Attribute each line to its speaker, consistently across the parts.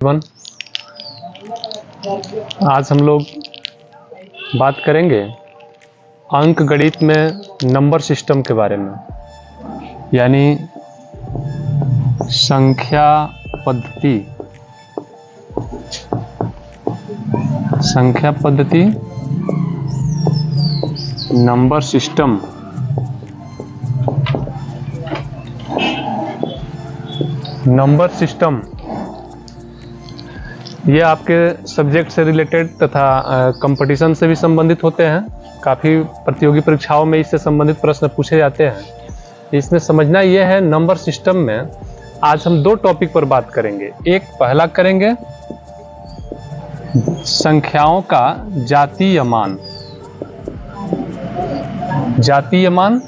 Speaker 1: One आज हम लोग बात करेंगे अंक गणित में नंबर सिस्टम के बारे में, यानी संख्या पद्धति नंबर सिस्टम। नंबर सिस्टम ये आपके सब्जेक्ट से रिलेटेड तथा कंपटीशन से भी संबंधित होते हैं। काफ़ी प्रतियोगी परीक्षाओं में इससे संबंधित प्रश्न पूछे जाते हैं। इसमें समझना यह है, नंबर सिस्टम में आज हम दो टॉपिक पर बात करेंगे। एक पहला करेंगे संख्याओं का जातीय मान। जातीय मान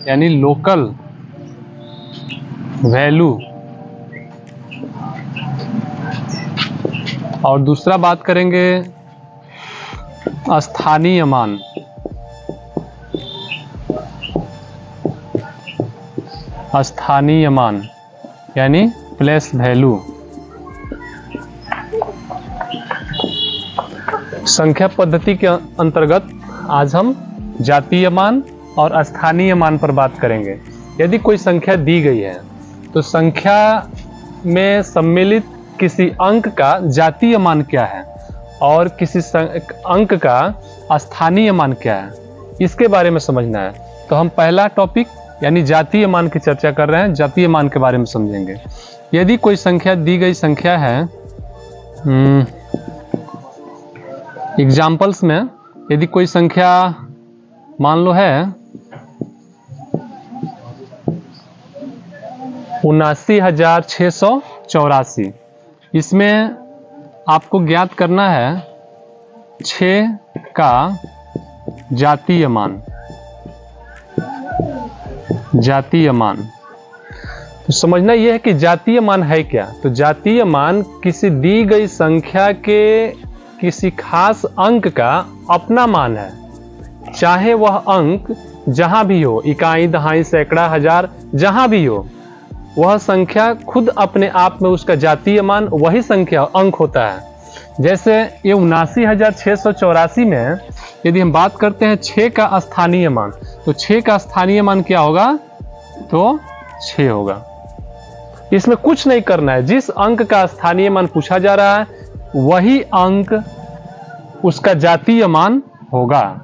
Speaker 1: यानी लोकल वैल्यू, और दूसरा बात करेंगे स्थानीय मान। स्थानीय मान यानी प्लेस वैल्यू। संख्या पद्धति के अंतर्गत आज हम जातीय मान और स्थानीय मान पर बात करेंगे। यदि कोई संख्या दी गई है तो संख्या में सम्मिलित किसी अंक का जातीय मान क्या है और किसी अंक का स्थानीय मान क्या है, इसके बारे में समझना है। तो हम पहला टॉपिक यानी जातीय मान की चर्चा कर रहे हैं। जातीय मान के बारे में समझेंगे। यदि कोई संख्या दी गई संख्या है, एग्जाम्पल्स में यदि कोई संख्या मान लो है 79,684, इसमें आपको ज्ञात करना है 6 का जातीय मान। जातीय मान तो समझना यह है कि जातीय मान है क्या। तो जातीय मान किसी दी गई संख्या के किसी खास अंक का अपना मान है, चाहे वह अंक जहां भी हो, इकाई, दहाई, सैकड़ा, हजार, जहां भी हो, वह संख्या खुद अपने आप में उसका जातीय मान वही संख्या अंक होता है। जैसे ये 79,684 में यदि हम बात करते हैं 6 का स्थानीय मान, तो 6 का स्थानीय मान क्या होगा? तो 6 होगा। इसमें कुछ नहीं करना है, जिस अंक का स्थानीय मान पूछा जा रहा है वही अंक उसका जातीय मान होगा।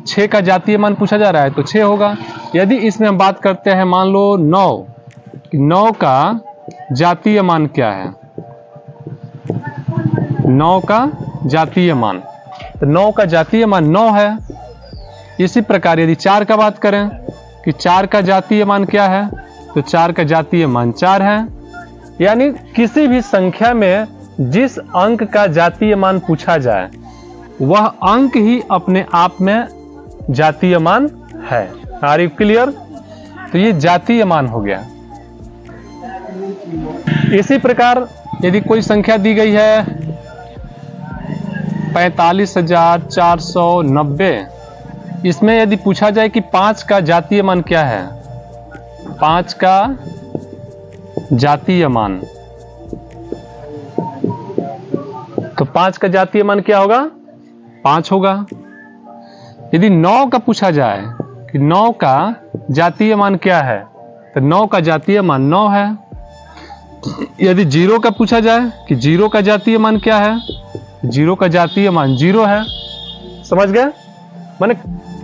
Speaker 1: 6 का जातीय मान पूछा जा रहा है तो 6 होगा। यदि इसमें हम बात करते हैं मान लो 9 का जातीय मान क्या है? 9 का जातीय मान, तो 9 का जातीय मान 9 है। इसी प्रकार यदि 4 का बात करें कि 4 का जातीय मान क्या है, तो 4 का जातीय मान 4 है। यानी किसी भी संख्या में जिस अंक का जातीय मान पूछा जाए वह अंक ही अपने आप में जातीय मान है। Are you clear? तो ये जातीय मान हो गया। इसी प्रकार यदि कोई संख्या दी गई है 45,490, इसमें यदि पूछा जाए कि 5 का जातीय मान क्या है? 5 का जातीय मान, तो 5 का जातीय मान क्या होगा? 5 होगा। यदि 9 का पूछा जाए कि 9 का जातीय मान क्या है, तो 9 का जातीय मान 9 है। यदि 0 का पूछा जाए कि 0 का जातीय मान क्या है, 0 का जातीय मान 0 है। समझ गए? माने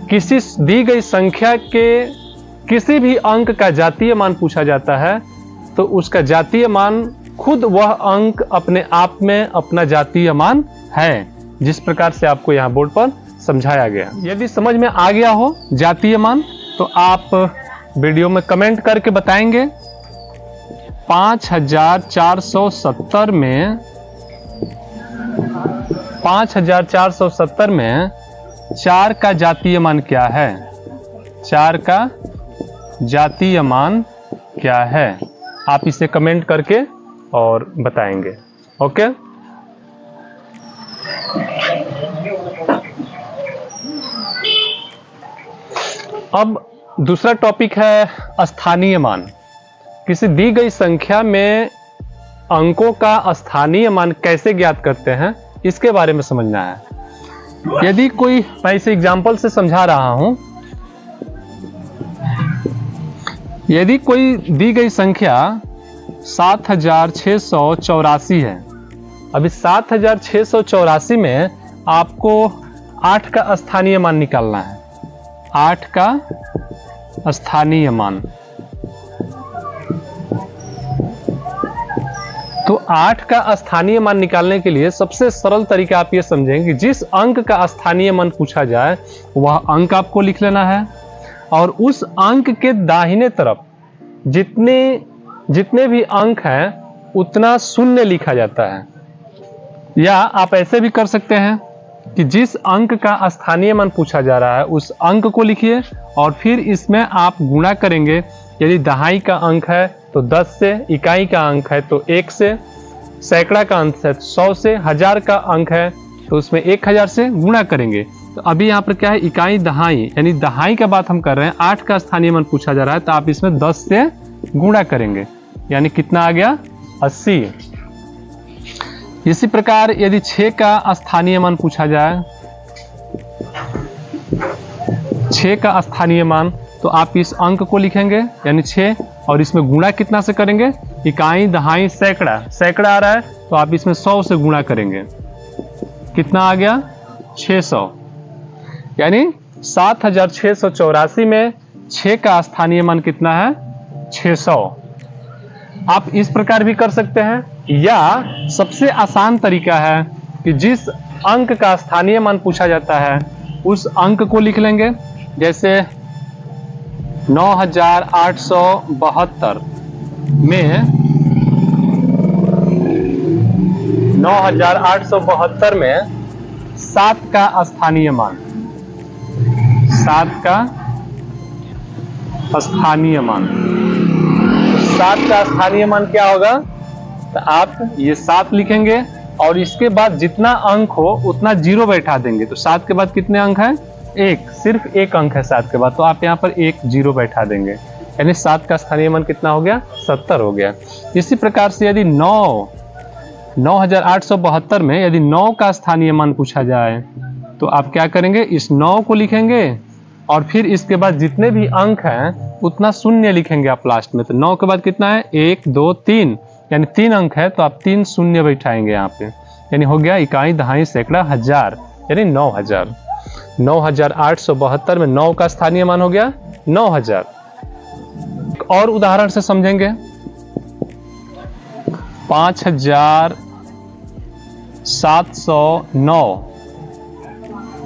Speaker 1: किसी दी गई संख्या के किसी भी अंक का जातीय मान पूछा जाता है तो उसका जातीय मान खुद वह अंक अपने आप में अपना जातीय मान है, जिस प्रकार से आपको यहाँ बोर्ड पर समझाया गया। यदि समझ में आ गया हो जातीय मान तो आप वीडियो में कमेंट करके बताएंगे। 5,470 में 4 का जातीय मान क्या है? 4 का जातीय मान क्या है? आप इसे कमेंट करके और बताएंगे। ओके, अब दूसरा टॉपिक है स्थानीय मान। किसी दी गई संख्या में अंकों का स्थानीय मान कैसे ज्ञात करते हैं इसके बारे में समझना है। यदि कोई, मैं इसे एग्जाम्पल से समझा रहा हूं, यदि कोई दी गई संख्या 7684 है। अभी 7684 में आपको 8 का स्थानीय मान निकालना है। 8 का स्थानीय मान, तो 8 का स्थानीय मान निकालने के लिए सबसे सरल तरीका आप ये समझेंगे कि जिस अंक का स्थानीय मान पूछा जाए वह अंक आपको लिख लेना है और उस अंक के दाहिने तरफ जितने भी अंक हैं उतना शून्य लिखा जाता है। या आप ऐसे भी कर सकते हैं कि जिस अंक का स्थानीय मान पूछा जा रहा है उस अंक को लिखिए और फिर इसमें आप गुणा करेंगे। यदि दहाई का अंक है तो 10 से, इकाई का अंक है तो 1 से, सैकड़ा का अंक है 100 से, हजार का अंक है तो उसमें 1000 से गुणा करेंगे। तो अभी यहाँ पर क्या है, इकाई दहाई, यानी दहाई का बात हम कर रहे हैं। 8 का स्थानीय मान पूछा जा रहा है तो आप इसमें 10 से गुणा करेंगे, यानी कितना आ गया, 80। इसी प्रकार यदि 6 का स्थानीय मान पूछा जाए, 6 का स्थानीय मान, तो आप इस अंक को लिखेंगे यानी 6 और इसमें गुणा कितना से करेंगे, इकाई दहाई सैकड़ा, सैकड़ा आ रहा है तो आप इसमें 100 से गुणा करेंगे, कितना आ गया, 600। यानी 7684 में 6 का स्थानीय मान कितना है, 600। आप इस प्रकार भी कर सकते हैं, या सबसे आसान तरीका है कि जिस अंक का स्थानीय मान पूछा जाता है उस अंक को लिख लेंगे। जैसे 9872 में 9872 में 7 का स्थानीय मान, 7 का स्थानीय मान, 7 का स्थानीय मान क्या होगा, तो आप ये 7 लिखेंगे और इसके बाद जितना अंक हो उतना 0 बैठा देंगे। तो 7 के बाद कितने अंक हैं, 1, सिर्फ 1 अंक है 7 के बाद, तो आप यहाँ पर 1 0 बैठा देंगे, यानी 7 का स्थानीय मान कितना हो गया, 70 हो गया। इसी प्रकार से यदि 9872 में यदि 9 का स्थानीय मान पूछा जाए तो आप क्या करेंगे, इस 9 को लिखेंगे और फिर इसके बाद जितने भी अंक हैं उतना शून्य लिखेंगे आप लास्ट में। तो 9 के बाद कितना है, 1 2 3, यानी 3 अंक है तो आप 3 शून्य बैठाएंगे यहाँ पे, यानी हो गया इकाई दहाई सैकड़ा हजार, यानी 9000। 9872 में 9 का स्थानीय मान हो गया 9000। और उदाहरण से समझेंगे, 5709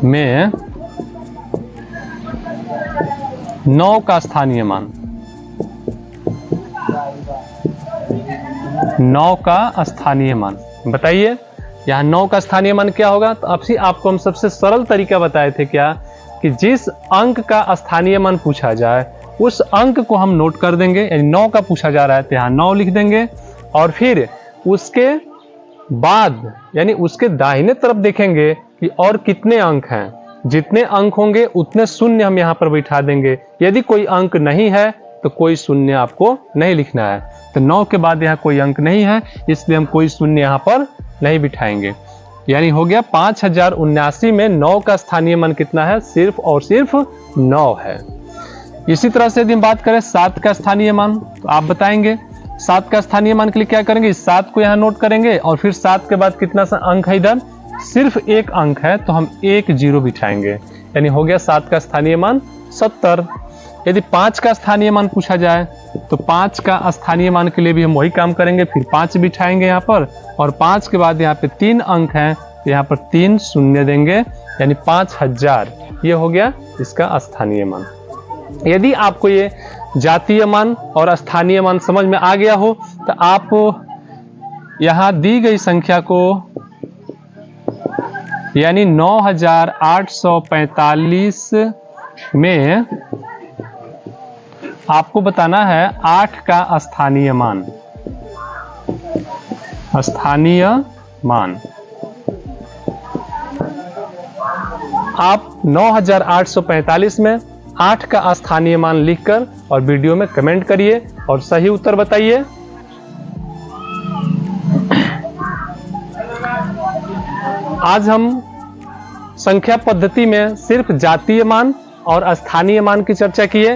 Speaker 1: में 9 का स्थानीय मान, 9 का स्थानीय मान बताइए, यहाँ 9 का स्थानीय मान क्या होगा। तो आपको हम सबसे सरल तरीका बताए थे क्या, कि जिस अंक का स्थानीय मान पूछा जाए उस अंक को हम नोट कर देंगे, यानी 9 का पूछा जा रहा है तो यहाँ 9 लिख देंगे और फिर उसके बाद यानी उसके दाहिने तरफ देखेंगे कि और कितने अंक हैं, जितने अंक होंगे उतने शून्य हम यहाँ पर बैठा देंगे। यदि कोई अंक नहीं है तो कोई शून्य आपको नहीं लिखना है। तो 9 के बाद यहाँ कोई अंक नहीं है इसलिए हम कोई शून्य यहाँ पर नहीं बिठाएंगे, यानी हो गया 5079 में 9 का स्थानीय मान कितना है, सिर्फ और सिर्फ 9 है। इसी तरह से यदि हम बात करें 7 का स्थानीय मान, तो आप बताएंगे 7 का स्थानीय मान के लिए क्या करेंगे, 7 को यहाँ नोट करेंगे और फिर 7 के बाद कितना सा अंक है, इधर सिर्फ 1 अंक है तो हम 1 0 बिठाएंगे, यानी हो गया 7 का स्थानीय मान 70। यदि 5 का स्थानीय मान पूछा जाए तो 5 का स्थानीय मान के लिए भी हम वही काम करेंगे, फिर 5 बिठाएंगे यहाँ पर और 5 के बाद यहाँ पे 3 अंक हैं तो यहाँ पर 3 शून्य देंगे, यानी 5000। ये हो गया इसका स्थानीय मान। यदि आपको ये जातीय मान और स्थानीय मान समझ में आ गया हो तो आप यहाँ दी गई संख्या को यानी 9845 में आपको बताना है 8 का स्थानीय मान, स्थानीय मान। आप 9845 में 8 का स्थानीय मान लिखकर और वीडियो में कमेंट करिए और सही उत्तर बताइए। आज हम संख्या पद्धति में सिर्फ जातीय मान और स्थानीय मान की चर्चा किए।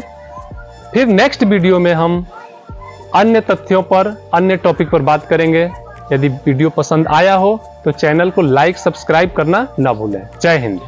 Speaker 1: फिर नेक्स्ट वीडियो में हम अन्य तथ्यों पर, अन्य टॉपिक पर बात करेंगे। यदि वीडियो पसंद आया हो तो चैनल को लाइक, सब्सक्राइब करना ना भूलें। जय हिंद।